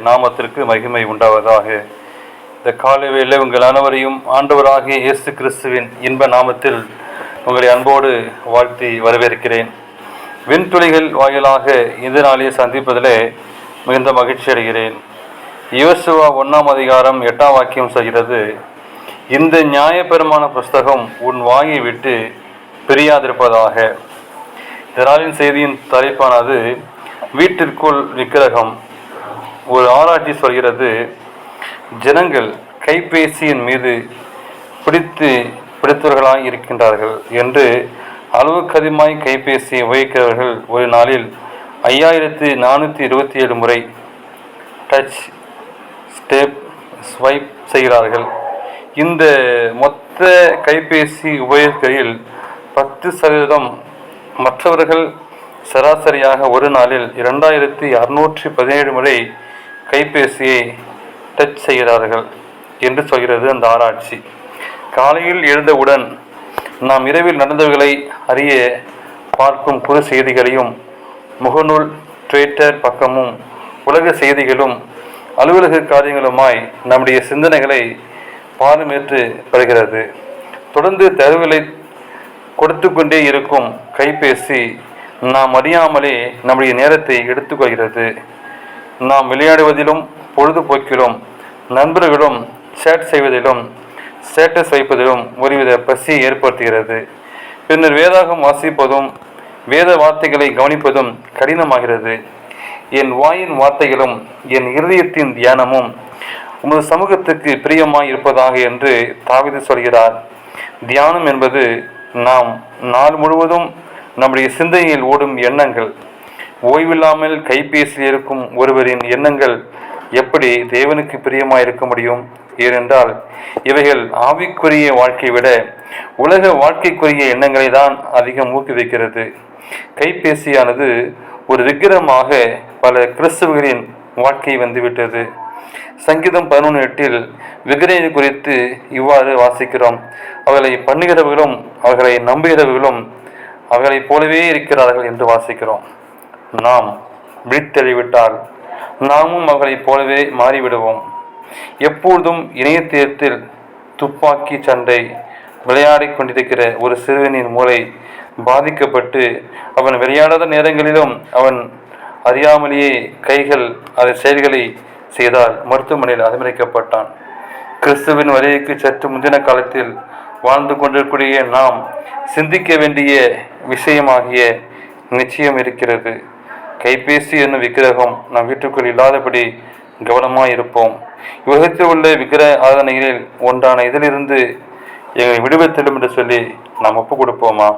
நாமத்திற்கு மகிமை உண்டாவதாக. இந்த காலைவேளை உங்கள் அனைவரையும் ஆண்டவராகிய இயேசு கிறிஸ்துவின் இன்ப நாமத்தில் உங்களை அன்போடு வாழ்த்தி வரவேற்கிறேன். விண்துளிகள் வாயிலாக இந்த நாளிலே சந்திப்பதிலே மிகுந்த மகிழ்ச்சி அடைகிறேன். யோசுவா 1 அதிகாரம் 8 வாக்கியம் சொல்கிறது, இந்த நியாயபெருமான புஸ்தகம் உன் வாயை விட்டு பிரியாதிருப்பதாக. இந்த நாளின் செய்தியின் தலைப்பானது வீட்டிற்குள் விக்கிரகம். ஒரு ஆராய்ச்சி சொல்கிறது, ஜனங்கள் கைபேசியின் மீது பிடித்தவர்களாய் இருக்கின்றார்கள் என்று. அளவுக்கு அதிகமாய் கைபேசியை உபயோகிக்கிறவர்கள் ஒரு நாளில் 5427 முறை டச், ஸ்டெப், ஸ்வைப் செய்கிறார்கள். இந்த மொத்த கைபேசி உபயோகிக்கையில் 10% மற்றவர்கள் சராசரியாக ஒரு நாளில் 2617 முறை கைபேசியை டச் செய்கிறார்கள் என்று சொல்கிறது அந்த ஆராய்ச்சி. காலையில் எழுந்தவுடன் நாம் இரவில் நடந்தவர்களை அறிய பார்க்கும் புது செய்திகளையும், முகநூல், ட்விட்டர் பக்கமும், உலக செய்திகளும், அலுவலக காரியங்களுமாய் நம்முடைய சிந்தனைகளை பாரமேற்று வருகிறது. தொடர்ந்து தகவல்களை கொடுத்து கொண்டே இருக்கும் கைபேசி நாம் அறியாமலே நம்முடைய நேரத்தை எடுத்துக்கொள்கிறது. நாம் விளையாடுவதிலும், பொழுதுபோக்கிலும், நண்பர்களும் சேட் செய்வதிலும், ஸ்டேட்டஸ் வைப்பதிலும் ஒருவித பசியை ஏற்படுத்துகிறது. பின்னர் வேதாகம் வாசிப்பதும் வேத வார்த்தைகளை கவனிப்பதும் கடினமாகிறது. என் வாயின் வார்த்தைகளும் என் இருதயத்தின் தியானமும் உமது சமூகத்துக்கு பிரியமாய் இருப்பதாக என்று தாவீது சொல்கிறார். தியானம் என்பது நாம் நாள் முழுவதும் நம்முடைய சிந்தனையில் ஓடும் எண்ணங்கள். ஓய்வில்லாமல் கைபேசியில் இருக்கும் ஒருவரின் எண்ணங்கள் எப்படி தேவனுக்கு பிரியமாக இருக்க முடியும்? ஏனென்றால் இவைகள் ஆவிக்குரிய வாழ்க்கையை விட உலக வாழ்க்கைக்குரிய எண்ணங்களை தான் அதிகம் ஊக்குவிக்கிறது. கைபேசியானது ஒரு விக்கிரமாக பல கிறிஸ்தவர்களின் வாழ்க்கை வந்துவிட்டது. சங்கீதம் 11:8 விக்கிரகம் குறித்து இவ்வாறு வாசிக்கிறோம், அவர்களை பண்ணுகிறவர்களும் அவர்களை நம்புகிறவர்களும் அவர்களைப் போலவே இருக்கிறார்கள் என்று வாசிக்கிறோம். நாம் விழித்தெளிவிட்டால் நாமும் அவர்களைப் போலவே மாறிவிடுவோம். எப்பொழுதும் இணையத்தில் துப்பாக்கி சண்டை விளையாடி கொண்டிருக்கிற ஒரு சிறுவனின் மூளை பாதிக்கப்பட்டு அவன் விளையாடாத நேரங்களிலும் அவன் அறியாமலேயே கைகள் அதன் செயல்களை செய்தால் மருத்துவமனையில் அனுமதிக்கப்பட்டான். கிறிஸ்துவின் வருகைக்கு சற்று முந்தின காலத்தில் வாழ்ந்து கொண்டிருக்கூடிய நாம் சிந்திக்க வேண்டிய விஷயமாகிய நிச்சயம் இருக்கிறது. கைபேசி என்னும் விக்கிரகம் நம் வீட்டுக்குள் இல்லாதபடி கவனமாக இருப்போம். உலகத்தில் உள்ள விக்கிரக ஆராதனைகளில் ஒன்றான இதிலிருந்து எங்களை விடுவித்திடும் என்று சொல்லி நாம் ஒப்பு கொடுப்போமா?